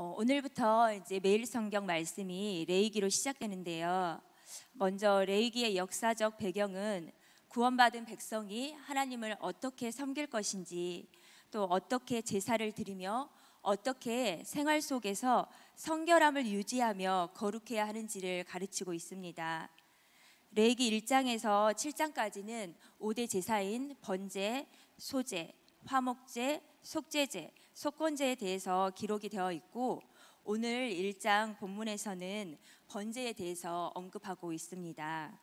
오늘부터 이제 매일 성경 말씀이 레위기로 시작되는데요. 먼저 레위기의 역사적 배경은 구원받은 백성이 하나님을 어떻게 섬길 것인지, 또 어떻게 제사를 드리며 어떻게 생활 속에서 성결함을 유지하며 거룩해야 하는지를 가르치고 있습니다. 레위기 1장에서 7장까지는 5대 제사인 번제, 소제, 화목제, 속죄제, 속건제에 대해서 기록이 되어 있고, 오늘 1장 본문에서는 번제에 대해서 언급하고 있습니다.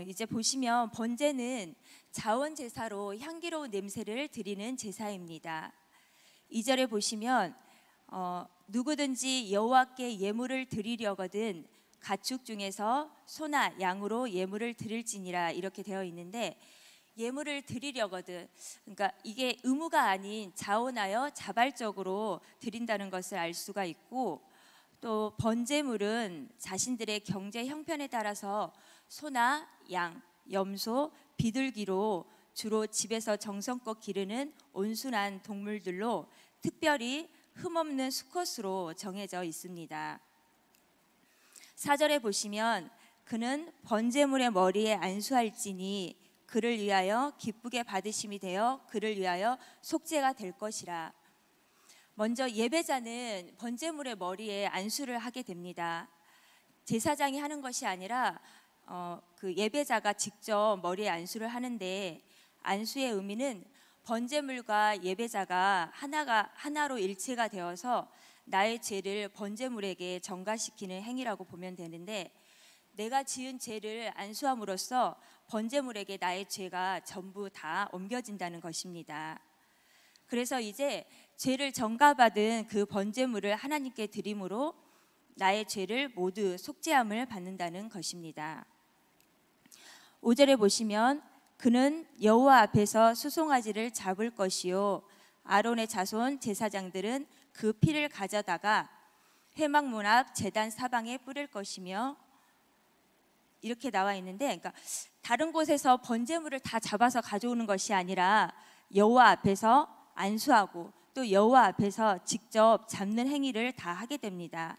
이제 보시면 번제는 자원제사로 향기로운 냄새를 드리는 제사입니다. 2절에 보시면 누구든지 여호와께 예물을 드리려거든 가축 중에서 소나 양으로 예물을 드릴지니라, 이렇게 되어 있는데, 예물을 드리려거든, 그러니까 이게 의무가 아닌 자원하여 자발적으로 드린다는 것을 알 수가 있고, 또 번제물은 자신들의 경제 형편에 따라서 소나 양, 염소, 비둘기로 주로 집에서 정성껏 기르는 온순한 동물들로 특별히 흠없는 수컷으로 정해져 있습니다. 4절에 보시면 그는 번제물의 머리에 안수할지니 그를 위하여 기쁘게 받으심이 되어 그를 위하여 속죄가 될 것이라. 먼저 예배자는 번제물의 머리에 안수를 하게 됩니다. 제사장이 하는 것이 아니라 그 예배자가 직접 머리에 안수를 하는데, 안수의 의미는 번제물과 예배자가 하나로 일체가 되어서 나의 죄를 번제물에게 전가시키는 행위라고 보면 되는데, 내가 지은 죄를 안수함으로써 번제물에게 나의 죄가 전부 다 옮겨진다는 것입니다. 그래서 이제 죄를 전가받은 그 번제물을 하나님께 드림으로 나의 죄를 모두 속죄함을 받는다는 것입니다. 5절에 보시면 그는 여호와 앞에서 수송아지를 잡을 것이요, 아론의 자손 제사장들은 그 피를 가져다가 회막문 앞 제단 사방에 뿌릴 것이며, 이렇게 나와 있는데, 그러니까 다른 곳에서 번제물을 다 잡아서 가져오는 것이 아니라 여호와 앞에서 안수하고 또 여호와 앞에서 직접 잡는 행위를 다 하게 됩니다.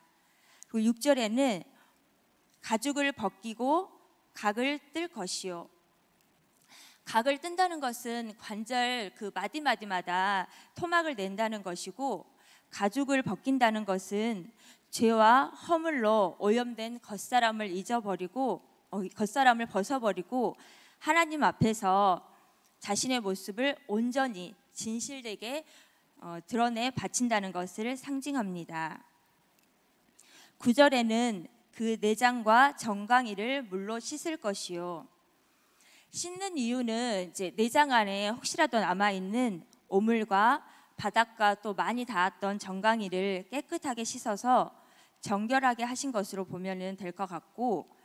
그리고 6절에는 가죽을 벗기고 각을 뜰 것이요. 각을 뜬다는 것은 관절 그 마디마디마다 토막을 낸다는 것이고, 가죽을 벗긴다는 것은 죄와 허물로 오염된 겉사람을 겉사람을 벗어버리고 하나님 앞에서 자신의 모습을 온전히 진실되게 드러내 바친다는 것을 상징합니다. 9절에는 그 내장과 정강이를 물로 씻을 것이요. 씻는 이유는 이제 내장 안에 혹시라도 남아있는 오물과 바닥과 또 많이 닿았던 정강이를 깨끗하게 씻어서 정결하게 하신 것으로 보면 될 것 같고,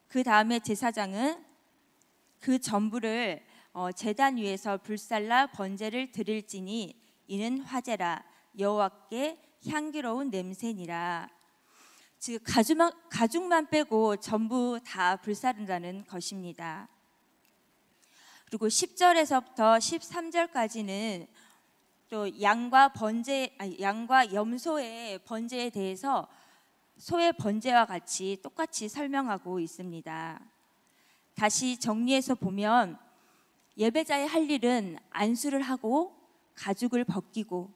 그 다음에 제사장은 그 전부를 제단 위에서 불살라 번제를 드릴지니 이는 화제라, 여호와께 향기로운 냄새니라. 즉 가죽만 빼고 전부 다 불사른다는 것입니다. 그리고 10절에서부터 13절까지는 또 양과 염소의 번제에 대해서 소의 번제와 같이 똑같이 설명하고 있습니다. 다시 정리해서 보면 예배자의 할 일은 안수를 하고 가죽을 벗기고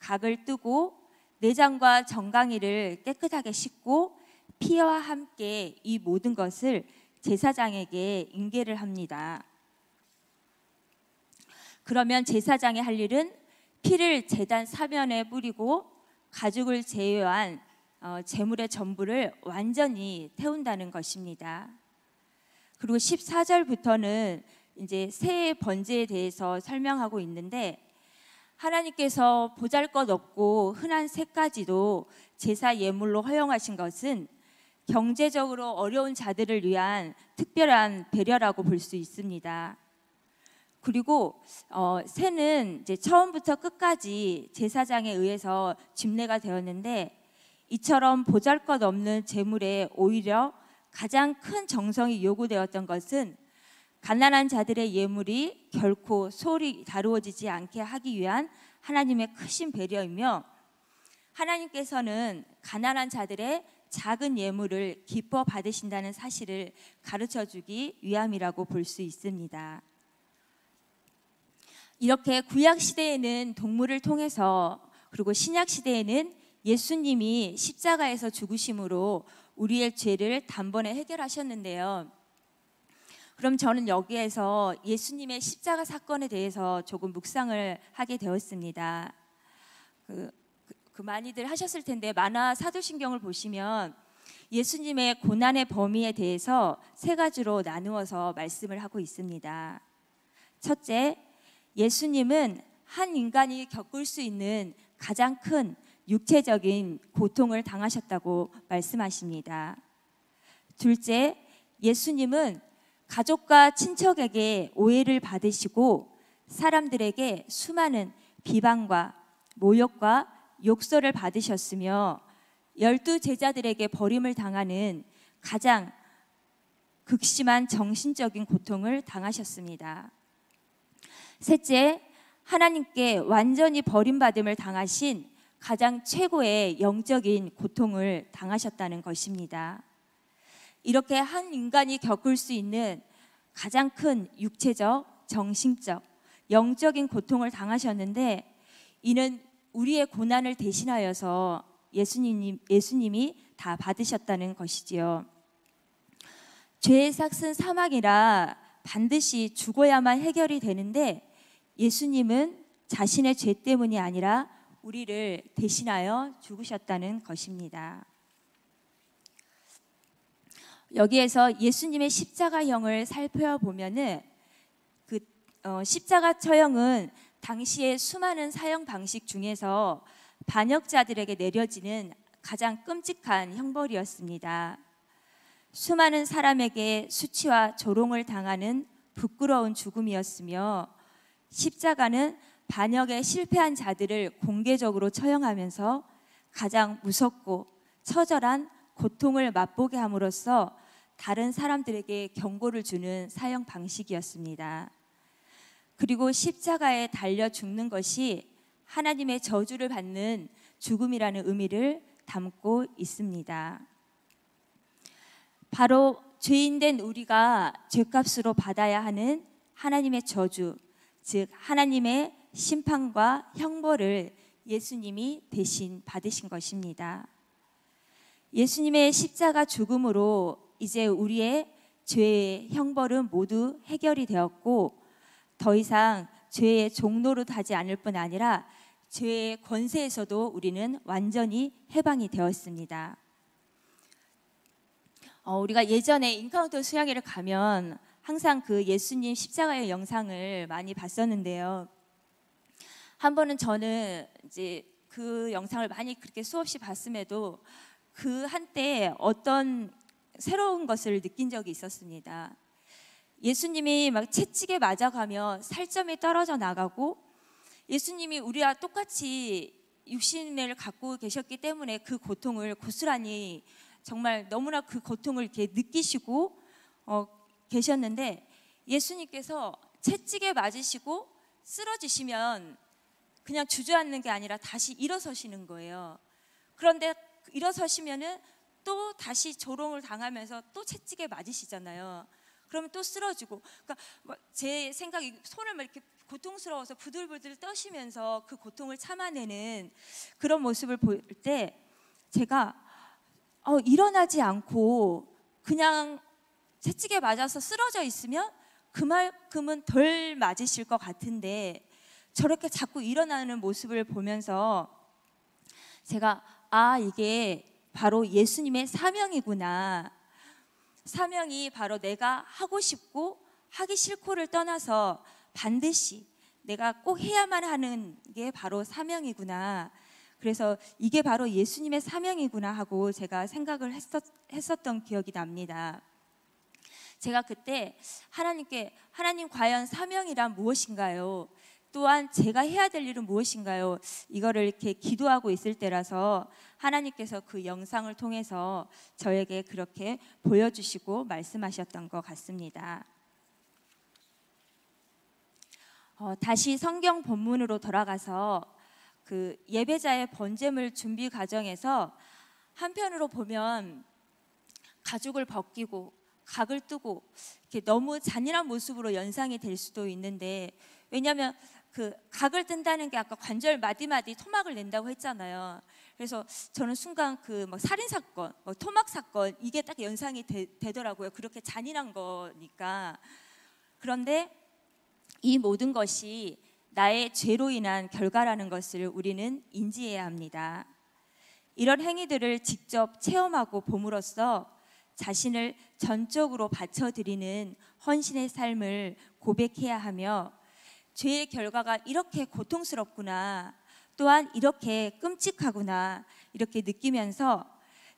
각을 뜨고 내장과 정강이를 깨끗하게 씻고 피와 함께 이 모든 것을 제사장에게 인계를 합니다. 그러면 제사장의 할 일은 피를 제단 사면에 뿌리고 가죽을 제외한 제물의 전부를 완전히 태운다는 것입니다. 그리고 14절부터는 이제 새의 번제에 대해서 설명하고 있는데, 하나님께서 보잘것없고 흔한 새까지도 제사 예물로 허용하신 것은 경제적으로 어려운 자들을 위한 특별한 배려라고 볼 수 있습니다. 그리고 새는 이제 처음부터 끝까지 제사장에 의해서 집례가 되었는데, 이처럼 보잘것없는 제물에 오히려 가장 큰 정성이 요구되었던 것은 가난한 자들의 예물이 결코 소홀히 다루어지지 않게 하기 위한 하나님의 크신 배려이며, 하나님께서는 가난한 자들의 작은 예물을 기뻐 받으신다는 사실을 가르쳐 주기 위함이라고 볼 수 있습니다. 이렇게 구약 시대에는 동물을 통해서, 그리고 신약 시대에는 예수님이 십자가에서 죽으심으로 우리의 죄를 단번에 해결하셨는데요. 그럼 저는 여기에서 예수님의 십자가 사건에 대해서 조금 묵상을 하게 되었습니다. 그 많이들 하셨을 텐데 만화 사도신경을 보시면 예수님의 고난의 범위에 대해서 세 가지로 나누어서 말씀을 하고 있습니다. 첫째, 예수님은 한 인간이 겪을 수 있는 가장 큰 육체적인 고통을 당하셨다고 말씀하십니다. 둘째, 예수님은 가족과 친척에게 오해를 받으시고 사람들에게 수많은 비방과 모욕과 욕설을 받으셨으며 12 제자들에게 버림을 당하는 가장 극심한 정신적인 고통을 당하셨습니다. 셋째, 하나님께 완전히 버림받음을 당하신 가장 최고의 영적인 고통을 당하셨다는 것입니다. 이렇게 한 인간이 겪을 수 있는 가장 큰 육체적, 정신적, 영적인 고통을 당하셨는데 이는 우리의 고난을 대신하여서 예수님이 다 받으셨다는 것이지요. 죄의 삭은 사망이라 반드시 죽어야만 해결이 되는데 예수님은 자신의 죄 때문이 아니라 우리를 대신하여 죽으셨다는 것입니다. 여기에서 예수님의 십자가형을 살펴보면은 십자가 처형은 당시의 수많은 사형 방식 중에서 반역자들에게 내려지는 가장 끔찍한 형벌이었습니다. 수많은 사람에게 수치와 조롱을 당하는 부끄러운 죽음이었으며 십자가는 반역에 실패한 자들을 공개적으로 처형하면서 가장 무섭고 처절한 고통을 맛보게 함으로써 다른 사람들에게 경고를 주는 사형 방식이었습니다. 그리고 십자가에 달려 죽는 것이 하나님의 저주를 받는 죽음이라는 의미를 담고 있습니다. 바로 죄인된 우리가 죄값으로 받아야 하는 하나님의 저주, 즉 하나님의 심판과 형벌을 예수님이 대신 받으신 것입니다. 예수님의 십자가 죽음으로 이제 우리의 죄의 형벌은 모두 해결이 되었고 더 이상 죄의 종노릇하지 않을 뿐 아니라 죄의 권세에서도 우리는 완전히 해방이 되었습니다. 우리가 예전에 인카운터 수양회를 가면 항상 그 예수님 십자가의 영상을 많이 봤었는데요. 한 번은 저는 이제 그 영상을 많이 그렇게 수없이 봤음에도 그 한때 어떤 새로운 것을 느낀 적이 있었습니다. 예수님이 막 채찍에 맞아가며 살점이 떨어져 나가고 예수님이 우리와 똑같이 육신을 갖고 계셨기 때문에 그 고통을 고스란히 정말 너무나 그 고통을 이렇게 느끼시고 계셨는데 예수님께서 채찍에 맞으시고 쓰러지시면 그냥 주저앉는 게 아니라 다시 일어서시는 거예요. 그런데 일어서시면은 또 다시 조롱을 당하면서 또 채찍에 맞으시잖아요. 그러면 또 쓰러지고, 그러니까 제 생각이 손을 막 이렇게 고통스러워서 부들부들 떠시면서 그 고통을 참아내는 그런 모습을 볼 때 제가 일어나지 않고 그냥 채찍에 맞아서 쓰러져 있으면 그만큼은 덜 맞으실 것 같은데 저렇게 자꾸 일어나는 모습을 보면서 제가 이게 바로 예수님의 사명이구나. 사명이 바로 내가 하고 싶고 하기 싫고를 떠나서 반드시 내가 꼭 해야만 하는 게 바로 사명이구나. 그래서 이게 바로 예수님의 사명이구나 하고 제가 생각을 했었던 기억이 납니다. 제가 그때 하나님 과연 사명이란 무엇인가요? 또한 제가 해야 될 일은 무엇인가요? 이거를 이렇게 기도하고 있을 때라서 하나님께서 그 영상을 통해서 저에게 그렇게 보여주시고 말씀하셨던 것 같습니다. 다시 성경 본문으로 돌아가서 그 예배자의 번제물 준비 과정에서 한편으로 보면 가죽을 벗기고 각을 뜨고 이렇게 너무 잔인한 모습으로 연상이 될 수도 있는데, 왜냐하면 그 각을 뜬다는 게 아까 관절 마디마디 토막을 낸다고 했잖아요. 그래서 저는 순간 그 뭐 살인 사건, 뭐 토막 사건 이게 딱 연상이 되더라고요. 그렇게 잔인한 거니까. 그런데 이 모든 것이 나의 죄로 인한 결과라는 것을 우리는 인지해야 합니다. 이런 행위들을 직접 체험하고 봄으로써 자신을 전적으로 바쳐드리는 헌신의 삶을 고백해야 하며, 죄의 결과가 이렇게 고통스럽구나, 또한 이렇게 끔찍하구나 이렇게 느끼면서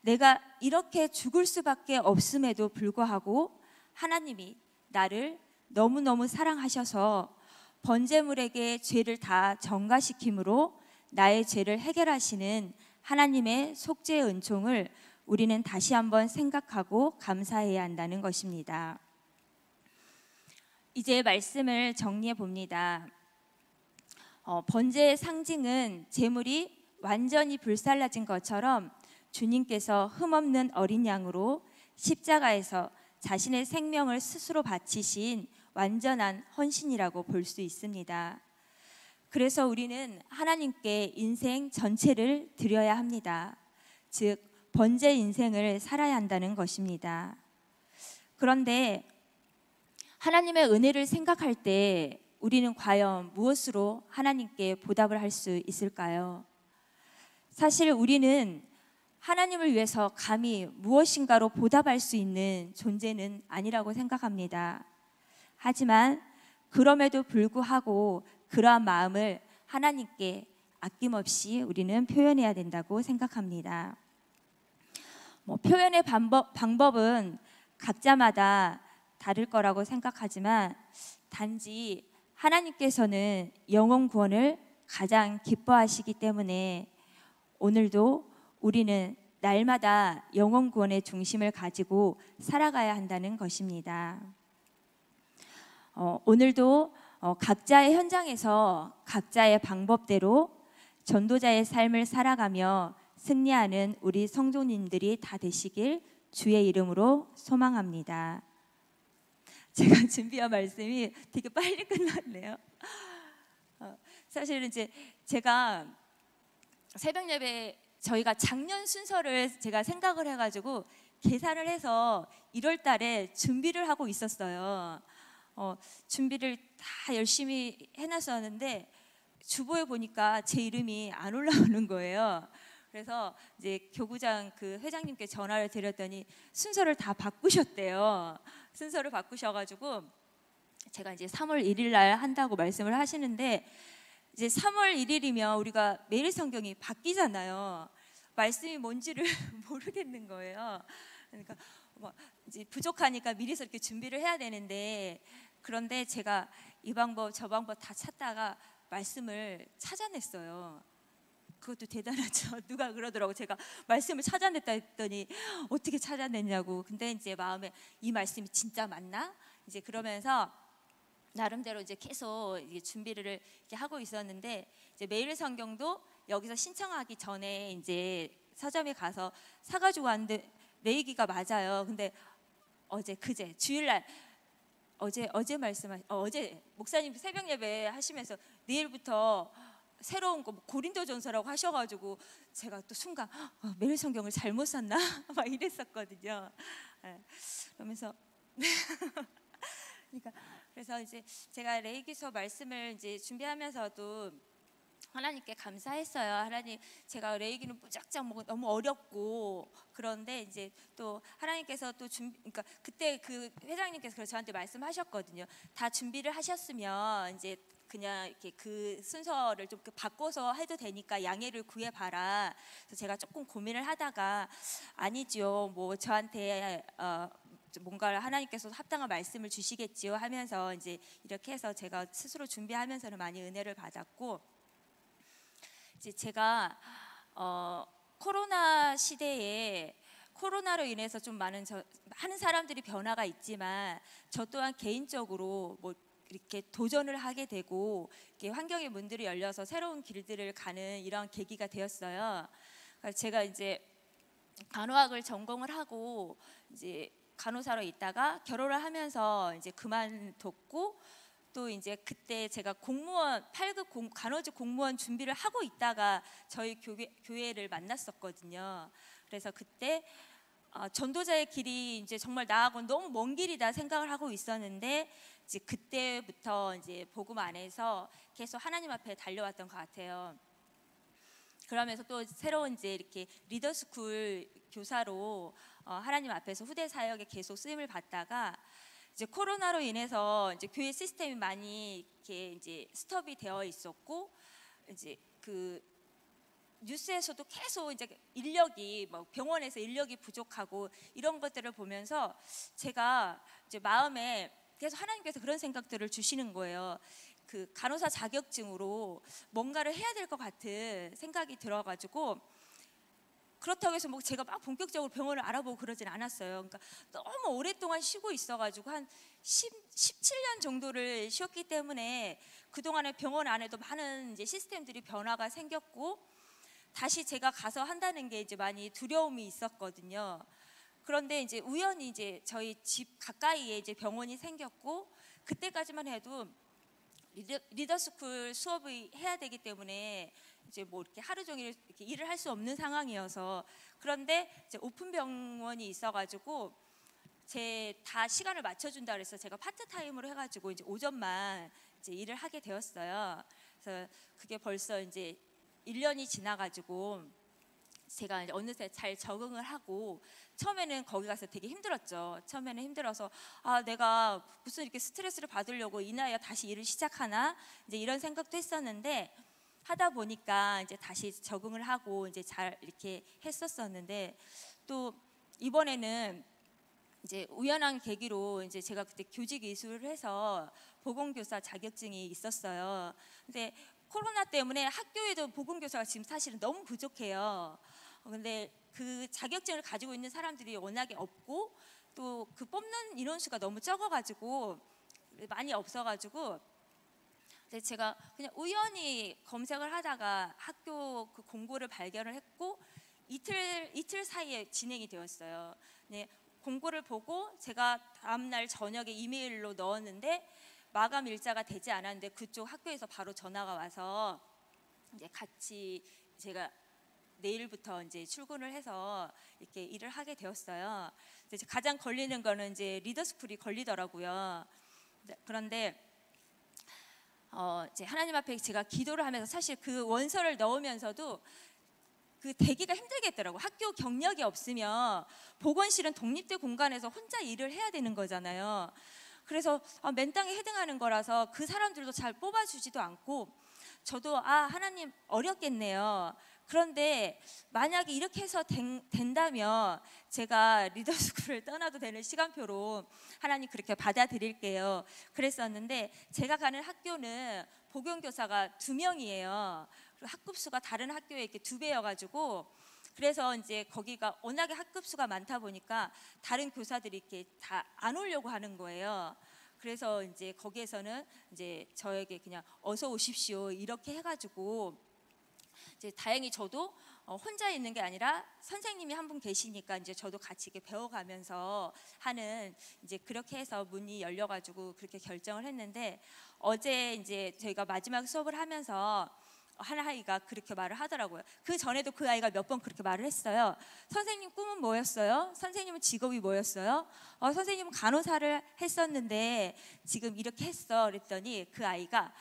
내가 이렇게 죽을 수밖에 없음에도 불구하고 하나님이 나를 너무너무 사랑하셔서 번제물에게 죄를 다 전가시킴으로 나의 죄를 해결하시는 하나님의 속죄의 은총을 우리는 다시 한번 생각하고 감사해야 한다는 것입니다. 이제 말씀을 정리해 봅니다. 번제의 상징은 제물이 완전히 불살라진 것처럼 주님께서 흠없는 어린 양으로 십자가에서 자신의 생명을 스스로 바치신 완전한 헌신이라고 볼 수 있습니다. 그래서 우리는 하나님께 인생 전체를 드려야 합니다. 즉 번제 인생을 살아야 한다는 것입니다. 그런데 하나님의 은혜를 생각할 때 우리는 과연 무엇으로 하나님께 보답을 할 수 있을까요? 사실 우리는 하나님을 위해서 감히 무엇인가로 보답할 수 있는 존재는 아니라고 생각합니다. 하지만 그럼에도 불구하고 그러한 마음을 하나님께 아낌없이 우리는 표현해야 된다고 생각합니다. 표현의 방법은 각자마다 다를 거라고 생각하지만, 단지 하나님께서는 영혼 구원을 가장 기뻐하시기 때문에 오늘도 우리는 날마다 영혼 구원의 중심을 가지고 살아가야 한다는 것입니다. 오늘도 각자의 현장에서 각자의 방법대로 전도자의 삶을 살아가며 승리하는 우리 성도님들이 다 되시길 주의 이름으로 소망합니다. 제가 준비한 말씀이 되게 빨리 끝났네요. 사실은 이제 제가 새벽 예배 저희가 작년 순서를 제가 생각을 해가지고 계산을 해서 1월 달에 준비를 하고 있었어요. 준비를 다 열심히 해놨었는데 주보에 보니까 제 이름이 안 올라오는 거예요. 그래서 이제 교구장 그 회장님께 전화를 드렸더니 순서를 다 바꾸셨대요. 순서를 바꾸셔가지고 제가 이제 3월 1일 날 한다고 말씀을 하시는데, 이제 3월 1일이면 우리가 매일 성경이 바뀌잖아요. 말씀이 뭔지를 모르겠는 거예요. 그러니까 이제 부족하니까 미리서 이렇게 준비를 해야 되는데, 그런데 제가 이 방법 저 방법 다 찾다가 말씀을 찾아냈어요. 그것도 대단하죠. 누가 그러더라고. 제가 말씀을 찾아냈다 했더니 어떻게 찾아냈냐고. 근데 이제 마음에 이 말씀이 진짜 맞나? 이제 그러면서 나름대로 이제 계속 이제 준비를 이렇게 하고 있었는데, 이제 매일 성경도 여기서 신청하기 전에 이제 서점에 가서 사가지고 왔는데 레이기가 맞아요. 근데 그제 주일날 어제 어제 목사님 새벽 예배 하시면서 내일부터 새로운 거 고린도전서라고 하셔가지고 제가 또 순간 매일 성경을 잘못 샀나 막 이랬었거든요. 그러면서 그러니까 그래서 이제 제가 레이기서 말씀을 이제 준비하면서도 하나님께 감사했어요. 하나님, 제가 레이기는 무작정 너무 어렵고, 그런데 이제 또 하나님께서 또 그러니까 그때 그 회장님께서 저한테 말씀하셨거든요. 다 준비를 하셨으면 이제 그냥 이렇게 그 순서를 좀 바꿔서 해도 되니까 양해를 구해봐라. 그래서 제가 조금 고민을 하다가 아니죠, 뭐 저한테 뭔가를 하나님께서 합당한 말씀을 주시겠지요 하면서 이제 이렇게 해서 제가 스스로 준비하면서는 많이 은혜를 받았고, 이제 제가 코로나 시대에 코로나로 인해서 좀 많은 사람들이 변화가 있지만 저 또한 개인적으로 뭐 이렇게 도전을 하게 되고 이렇게 환경의 문들이 열려서 새로운 길들을 가는 이런 계기가 되었어요. 그래서 제가 이제 간호학을 전공을 하고 이제 간호사로 있다가 결혼을 하면서 이제 그만뒀고, 또 이제 그때 제가 공무원 8급 간호직 공무원 준비를 하고 있다가 저희 교회를 만났었거든요. 그래서 그때 전도자의 길이 이제 정말 나하고 너무 먼 길이다 생각을 하고 있었는데, 이제 그때부터 이제 복음 안에서 계속 하나님 앞에 달려왔던 것 같아요. 그러면서 또 새로운 이제 이렇게 리더스쿨 교사로 하나님 앞에서 후대 사역에 계속 쓰임을 받다가, 이제 코로나로 인해서 이제 교회 시스템이 많이 이렇게 이제 스톱이 되어 있었고, 이제 그 뉴스에서도 계속 이제 인력이 뭐 병원에서 인력이 부족하고 이런 것들을 보면서 제가 이제 마음에 계속 하나님께서 그런 생각들을 주시는 거예요. 그 간호사 자격증으로 뭔가를 해야 될 것 같은 생각이 들어가지고, 그렇다고 해서 뭐 제가 막 본격적으로 병원을 알아보고 그러진 않았어요. 그러니까 너무 오랫동안 쉬고 있어가지고 한 17년 정도를 쉬었기 때문에 그동안에 병원 안에도 많은 이제 시스템들이 변화가 생겼고, 다시 제가 가서 한다는 게 이제 많이 두려움이 있었거든요. 그런데 이제 우연히 이제 저희 집 가까이에 이제 병원이 생겼고, 그때까지만 해도 리더스쿨 수업을 해야 되기 때문에 이제 뭐 이렇게 하루 종일 이렇게 일을 할 수 없는 상황이어서, 그런데 이제 오픈 병원이 있어가지고 제 다 시간을 맞춰준다 그래서 제가 파트타임으로 해가지고 이제 오전만 이제 일을 하게 되었어요. 그래서 그게 벌써 이제 1년이 지나가지고 제가 이제 어느새 잘 적응을 하고, 처음에는 거기 가서 되게 힘들었죠. 처음에는 힘들어서 내가 무슨 이렇게 스트레스를 받으려고 이 나이에 다시 일을 시작하나, 이제 이런 생각도 했었는데, 하다 보니까 이제 다시 적응을 하고 이제 잘 이렇게 했었었는데, 또 이번에는 이제 우연한 계기로 이제 제가 그때 교직 이수를 해서 보건교사 자격증이 있었어요. 근데 코로나 때문에 학교에도 보건교사가 지금 사실은 너무 부족해요. 근데 그 자격증을 가지고 있는 사람들이 워낙에 없고, 또 그 뽑는 인원수가 너무 적어가지고 많이 없어가지고, 제가 그냥 우연히 검색을 하다가 학교 그 공고를 발견을 했고, 이틀 사이에 진행이 되었어요. 네, 공고를 보고 제가 다음날 저녁에 이메일로 넣었는데 마감 일자가 되지 않았는데, 그쪽 학교에서 바로 전화가 와서 이제 같이 제가 내일부터 이제 출근을 해서 이렇게 일을 하게 되었어요. 이제 가장 걸리는 거는 이제 리더스쿨이 걸리더라고요. 그런데 이제 하나님 앞에 제가 기도를 하면서, 사실 그 원서를 넣으면서도 그 되기가 힘들겠더라고요. 학교 경력이 없으면 보건실은 독립된 공간에서 혼자 일을 해야 되는 거잖아요. 그래서 맨 땅에 헤딩하는 거라서 그 사람들도 잘 뽑아주지도 않고, 저도 하나님 어렵겠네요. 그런데 만약에 이렇게 해서 된다면 제가 리더스쿨을 떠나도 되는 시간표로 하나님 그렇게 받아들일게요. 그랬었는데, 제가 가는 학교는 보건교사가 2명이에요. 학급수가 다른 학교에 이렇게 2배여가지고, 그래서 이제 거기가 워낙에 학급수가 많다 보니까 다른 교사들이 이렇게 다 안 오려고 하는 거예요. 그래서 이제 거기에서는 이제 저에게 그냥 어서 오십시오 이렇게 해가지고, 이제 다행히 저도 혼자 있는 게 아니라 선생님이 한 분 계시니까 이제 저도 같이 이렇게 배워가면서 하는, 이제 그렇게 해서 문이 열려가지고 그렇게 결정을 했는데, 어제 이제 저희가 마지막 수업을 하면서 한 아이가 그렇게 말을 하더라고요. 그 전에도 그 아이가 몇 번 그렇게 말을 했어요. 선생님 꿈은 뭐였어요? 선생님은 직업이 뭐였어요? 선생님은 간호사를 했었는데 지금 이렇게 했어. 그랬더니 그 아이가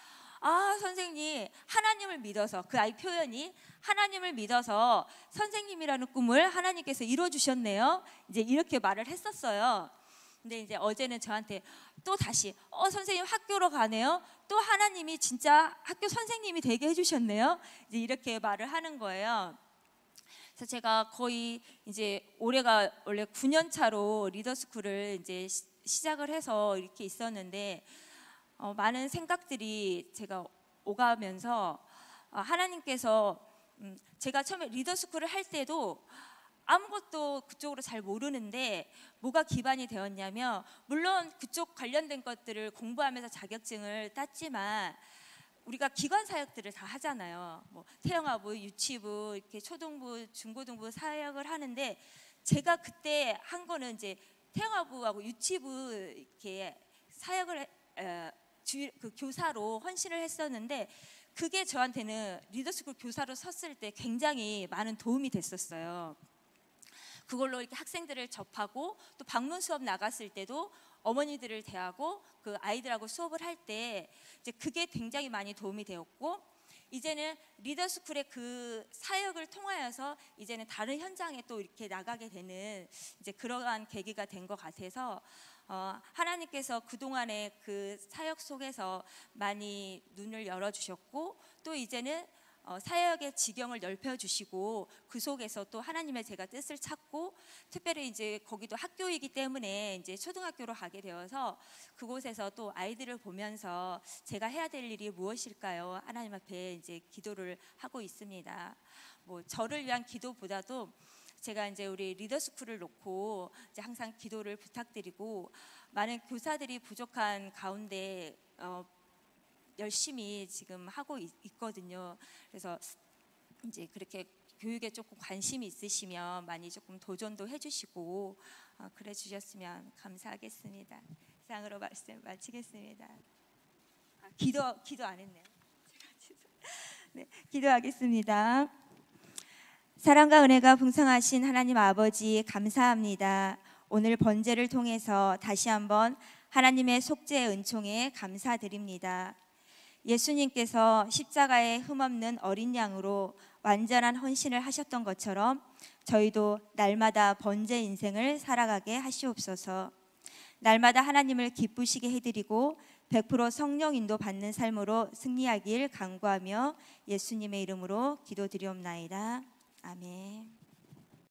선생님 하나님을 믿어서, 그 아이 표현이 하나님을 믿어서 선생님이라는 꿈을 하나님께서 이루어주셨네요. 이제 이렇게 말을 했었어요. 근데 이제 어제는 저한테 또 다시 선생님 학교로 가네요. 또 하나님이 진짜 학교 선생님이 되게 해주셨네요. 이제 이렇게 말을 하는 거예요. 그래서 제가 거의 이제 올해가 원래 9년 차로 리더스쿨을 이제 시작을 해서 이렇게 있었는데, 많은 생각들이 제가 오가면서 하나님께서 제가 처음에 리더스쿨을 할 때도 아무것도 그쪽으로 잘 모르는데 뭐가 기반이 되었냐면, 물론 그쪽 관련된 것들을 공부하면서 자격증을 땄지만 우리가 기관 사역들을 다 하잖아요. 뭐 태영아부, 유치부, 이렇게 초등부, 중고등부 사역을 하는데, 제가 그때 한 거는 이제 태영아부하고 유치부 이렇게 사역을 그 교사로 헌신을 했었는데, 그게 저한테는 리더스쿨 교사로 섰을 때 굉장히 많은 도움이 됐었어요. 그걸로 이렇게 학생들을 접하고, 또 방문 수업 나갔을 때도 어머니들을 대하고 그 아이들하고 수업을 할 때 이제 그게 굉장히 많이 도움이 되었고, 이제는 리더스쿨의 그 사역을 통하여서 이제는 다른 현장에 또 이렇게 나가게 되는 이제 그러한 계기가 된 것 같아서, 하나님께서 그동안의 그 사역 속에서 많이 눈을 열어주셨고, 또 이제는 사역의 지경을 넓혀주시고, 그 속에서 또 하나님의 제가 뜻을 찾고, 특별히 이제 거기도 학교이기 때문에 이제 초등학교로 가게 되어서 그곳에서 또 아이들을 보면서 제가 해야 될 일이 무엇일까요? 하나님 앞에 이제 기도를 하고 있습니다. 뭐 저를 위한 기도보다도 제가 이제 우리 리더스쿨을 놓고 이제 항상 기도를 부탁드리고, 많은 교사들이 부족한 가운데 열심히 지금 하고 있거든요. 그래서 이제 그렇게 교육에 조금 관심이 있으시면 많이 조금 도전도 해주시고 그래 주셨으면 감사하겠습니다. 이상으로 말씀 마치겠습니다. 기도 안 했네요. 네, 기도하겠습니다. 사랑과 은혜가 풍성하신 하나님 아버지, 감사합니다. 오늘 번제를 통해서 다시 한번 하나님의 속죄의 은총에 감사드립니다. 예수님께서 십자가에 흠없는 어린 양으로 완전한 헌신을 하셨던 것처럼 저희도 날마다 번제 인생을 살아가게 하시옵소서. 날마다 하나님을 기쁘시게 해드리고 100% 성령 인도 받는 삶으로 승리하길 간구하며 예수님의 이름으로 기도드리옵나이다. 아멘.